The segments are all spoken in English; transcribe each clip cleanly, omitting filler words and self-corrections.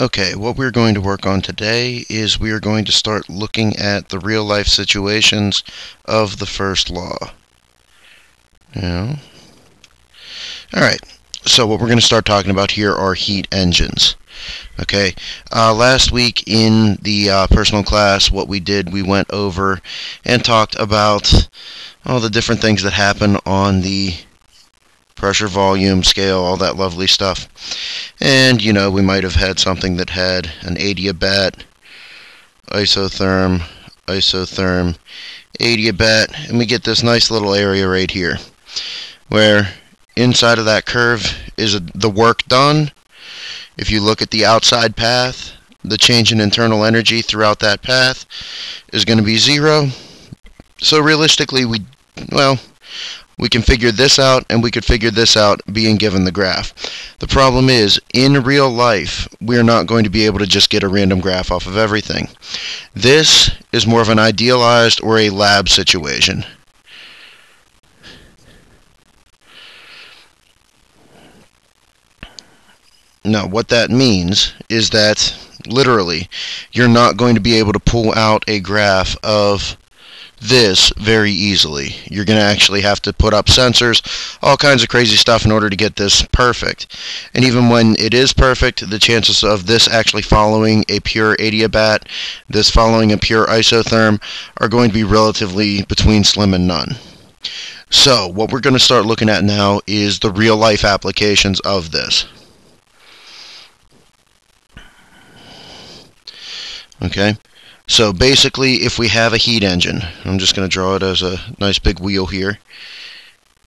Okay, what we're going to work on today is we are going to start looking at the real-life situations of the first law. Alright, so what we're going to start talking about here are heat engines. Okay, last week in the personal class, what we did, we went over and talked about all the different things that happen on the pressure volume scale, all that lovely stuff. And, we might have had something that had an adiabat, isotherm, adiabat, and we get this nice little area right here, where inside of that curve is the work done. If you look at the outside path, the change in internal energy throughout that path is going to be 0. So realistically, we can figure this out, and we could figure this out being given the graph. The problem is, in real life, we're not going to be able to just get a random graph off of everything. This is more of an idealized or a lab situation. Now, what that means is that, literally, you're not going to be able to pull out a graph of this very easily. You're going to actually have to put up sensors, all kinds of crazy stuff in order to get this perfect. And even when it is perfect, the chances of this actually following a pure adiabat, this following a pure isotherm, are going to be relatively between slim and none. So, what we're going to start looking at now is the real-life applications of this. Okay? So basically, if we have a heat engine, I'm just going to draw it as a nice big wheel here.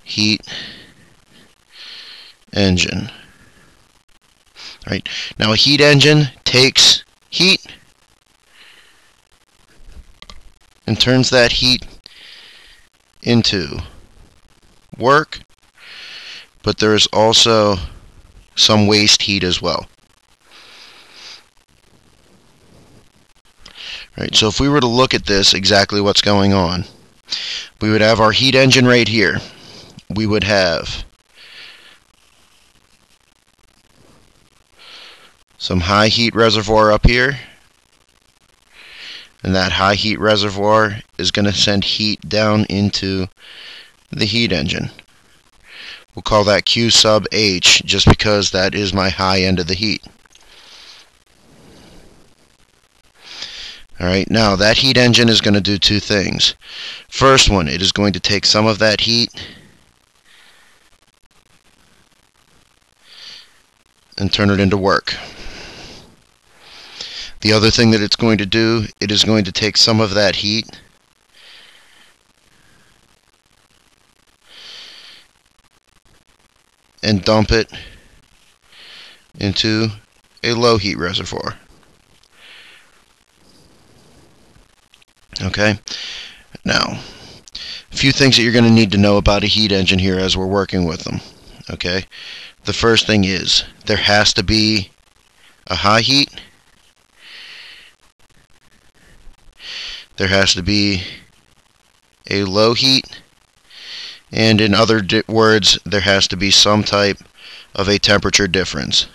Heat engine. Right. Now a heat engine takes heat and turns that heat into work, but there is also some waste heat as well. Right, so if we were to look at this, exactly what's going on, we would have our heat engine right here. We would have some high heat reservoir up here, and that high heat reservoir is going to send heat down into the heat engine. We'll call that Q sub H, just because that is my high end of the heat. Alright, now that heat engine is going to do two things. First one, it is going to take some of that heat and turn it into work. The other thing that it's going to do, it is going to take some of that heat and dump it into a low heat reservoir. Okay, now a few things that you're going to need to know about a heat engine here as we're working with them. Okay, the first thing is there has to be a high heat, there has to be a low heat, and in other words, there has to be some type of a temperature difference.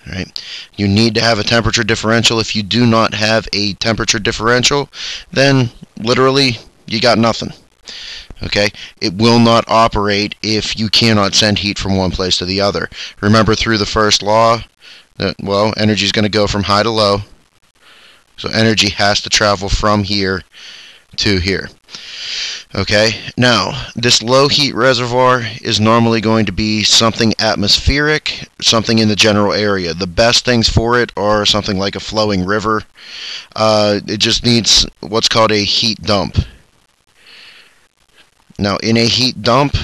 Right. You need to have a temperature differential. If you do not have a temperature differential, then literally you got nothing. Okay? It will not operate if you cannot send heat from one place to the other. Remember through the first law that, energy is going to go from high to low. So energy has to travel from here to here. Okay, now this low heat reservoir is normally going to be something atmospheric, something in the general area. The best things for it are something like a flowing river. It just needs what's called a heat dump. Now in a heat dump,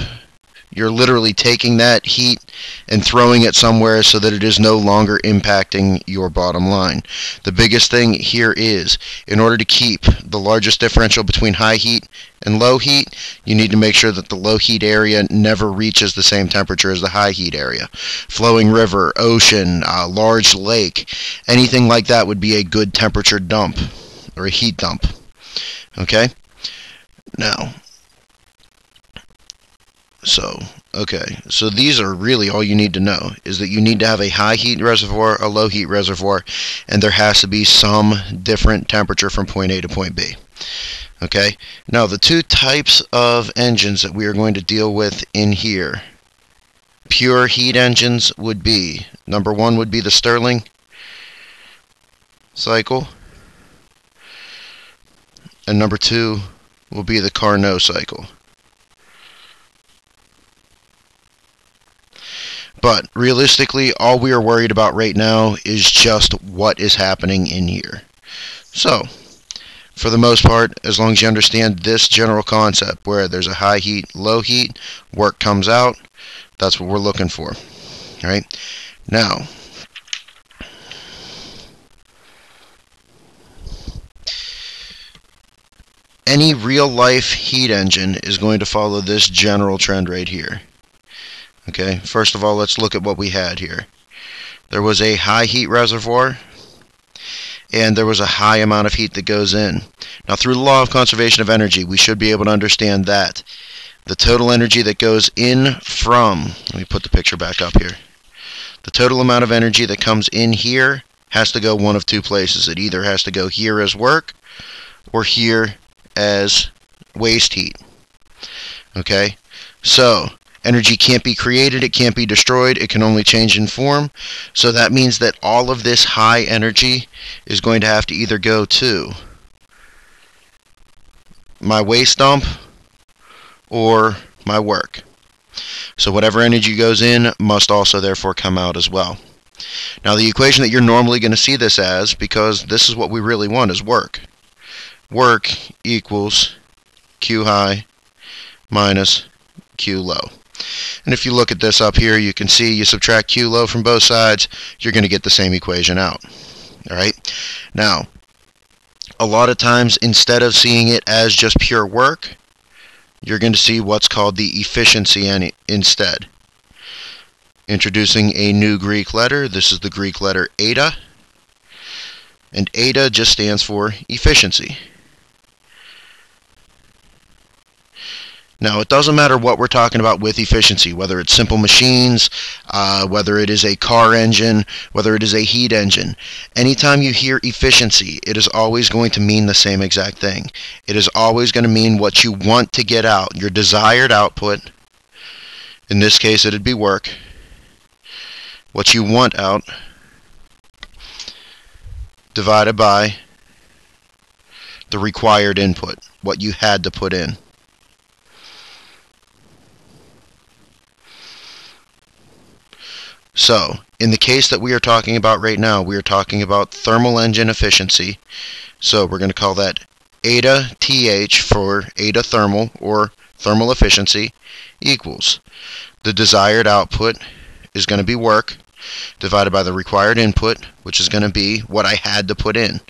you're literally taking that heat and throwing it somewhere so that it is no longer impacting your bottom line. The biggest thing here is, in order to keep the largest differential between high heat and low heat, you need to make sure that the low heat area never reaches the same temperature as the high heat area. Flowing river, ocean, large lake, anything like that would be a good temperature dump, or a heat dump. Okay? Now, So Okay, so these are really all you need to know, is that you need to have a high heat reservoir, a low heat reservoir, and there has to be some different temperature from point A to point B. Okay, now the two types of engines that we are going to deal with in here, pure heat engines, would be, number one would be the Stirling cycle, and number two will be the Carnot cycle. But realistically, all we are worried about right now is just what is happening in here. So, for the most part, as long as you understand this general concept, where there's a high heat, low heat, work comes out, that's what we're looking for. All right? Now, any real-life heat engine is going to follow this general trend right here. Okay, first of all, let's look at what we had here. There was a high heat reservoir, and there was a high amount of heat that goes in. Now, through the law of conservation of energy, we should be able to understand that the total energy that goes in from, let me put the picture back up here, the total amount of energy that comes in here has to go one of two places. It either has to go here as work, or here as waste heat. Okay, so energy can't be created, it can't be destroyed, it can only change in form. So that means that all of this high energy is going to have to either go to my waste dump or my work. So whatever energy goes in must also therefore come out as well. Now the equation that you're normally going to see this as, because this is what we really want, is work. Work equals Q high minus Q low. And if you look at this up here, you can see you subtract Q low from both sides, you're going to get the same equation out. All right. Now, a lot of times, instead of seeing it as just pure work, you're going to see what's called the efficiency instead. Introducing a new Greek letter. This is the Greek letter eta. And eta just stands for efficiency. Now, it doesn't matter what we're talking about with efficiency, whether it's simple machines, whether it is a car engine, whether it is a heat engine. Anytime you hear efficiency, it is always going to mean the same exact thing. It is always going to mean what you want to get out, your desired output. In this case, it would be work. What you want out divided by the required input, what you had to put in. So, in the case that we are talking about right now, we are talking about thermal engine efficiency. So we're going to call that eta TH for eta thermal, or thermal efficiency, equals the desired output is going to be work divided by the required input, which is going to be what I had to put in.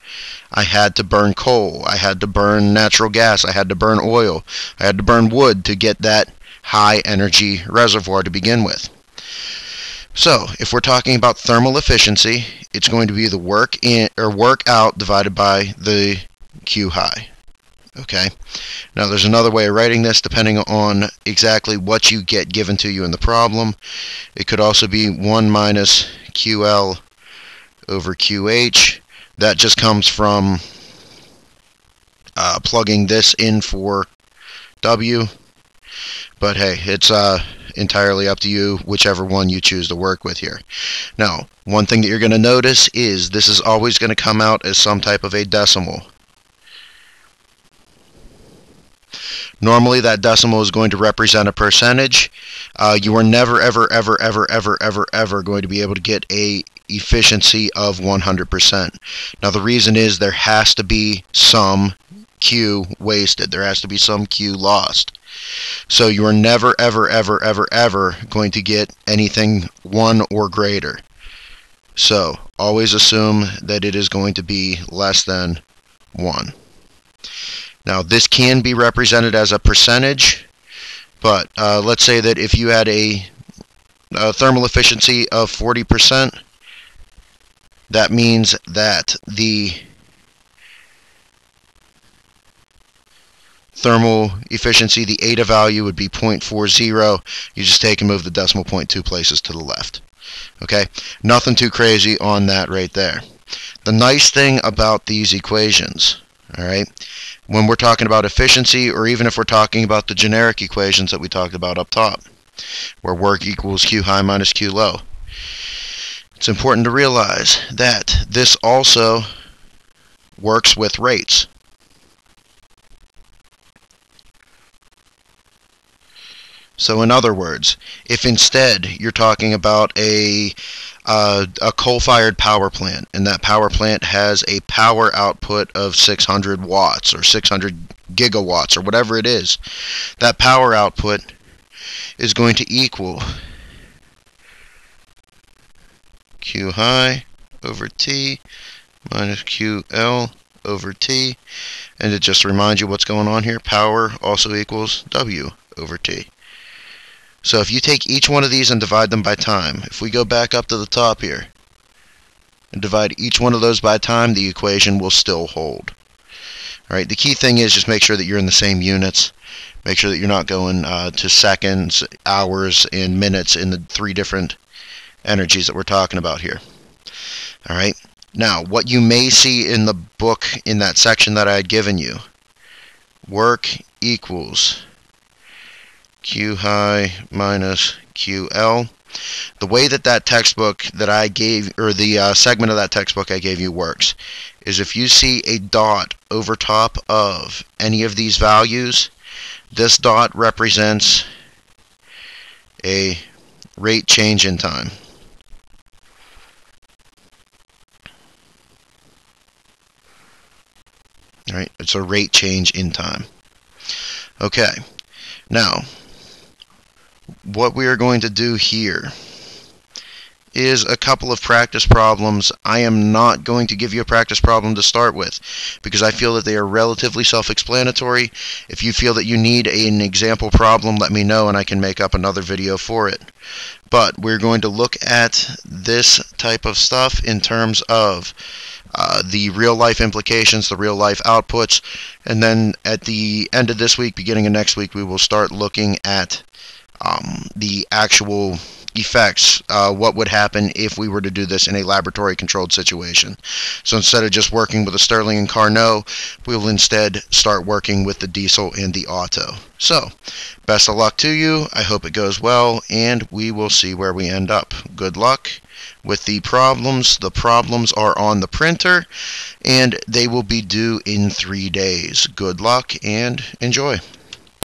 I had to burn coal, I had to burn natural gas, I had to burn oil, I had to burn wood to get that high energy reservoir to begin with. So, if we're talking about thermal efficiency, it's going to be the work in or work out divided by the Q high. Okay. Now, there's another way of writing this depending on exactly what you get given to you in the problem. It could also be 1 minus QL over QH. That just comes from plugging this in for W. But hey, it's entirely up to you, whichever one you choose to work with here. Now, one thing that you're going to notice is this is always going to come out as some type of a decimal. Normally that decimal is going to represent a percentage. You are never ever going to be able to get a efficiency of 100%. Now the reason is there has to be some Q wasted. There has to be some Q lost. So you are never ever going to get anything 1 or greater. So always assume that it is going to be less than 1. Now this can be represented as a percentage, but let's say that if you had a thermal efficiency of 40%, that means that the Thermal efficiency, the eta value would be 0.40. You just take and move the decimal point 2 places to the left. Okay, nothing too crazy on that right there. The nice thing about these equations, all right, when we're talking about efficiency, or even if we're talking about the generic equations that we talked about up top, where work equals Q high minus Q low, it's important to realize that this also works with rates. So in other words, if instead you're talking about a coal-fired power plant, and that power plant has a power output of 600 watts or 600 gigawatts or whatever it is, that power output is going to equal Q high over T minus QL over T. And to just remind you what's going on here, power also equals W over T. So if you take each one of these and divide them by time, if we go back up to the top here and divide each one of those by time, the equation will still hold. All right, the key thing is just make sure that you're in the same units. Make sure that you're not going to seconds, hours, and minutes in the 3 different energies that we're talking about here. All right. Now, what you may see in the book in that section that I had given you, work equals Q high minus QL. The way that that textbook that I gave, or the segment of that textbook I gave you works, is if you see a dot over top of any of these values, this dot represents a rate change in time. All right, it's a rate change in time. Okay, now what we are going to do here is a couple of practice problems. I am not going to give you a practice problem to start with because I feel that they are relatively self-explanatory. If you feel that you need an example problem, let me know and I can make up another video for it. But we're going to look at this type of stuff in terms of the real-life implications, the real-life outputs, and then at the end of this week, beginning of next week, we will start looking at the actual effects, what would happen if we were to do this in a laboratory controlled situation. So instead of just working with the Stirling and Carnot, we will instead start working with the diesel and the Otto. So best of luck to you. I hope it goes well, and we will see where we end up. Good luck with the problems. The problems are on the printer and they will be due in 3 days. Good luck and enjoy.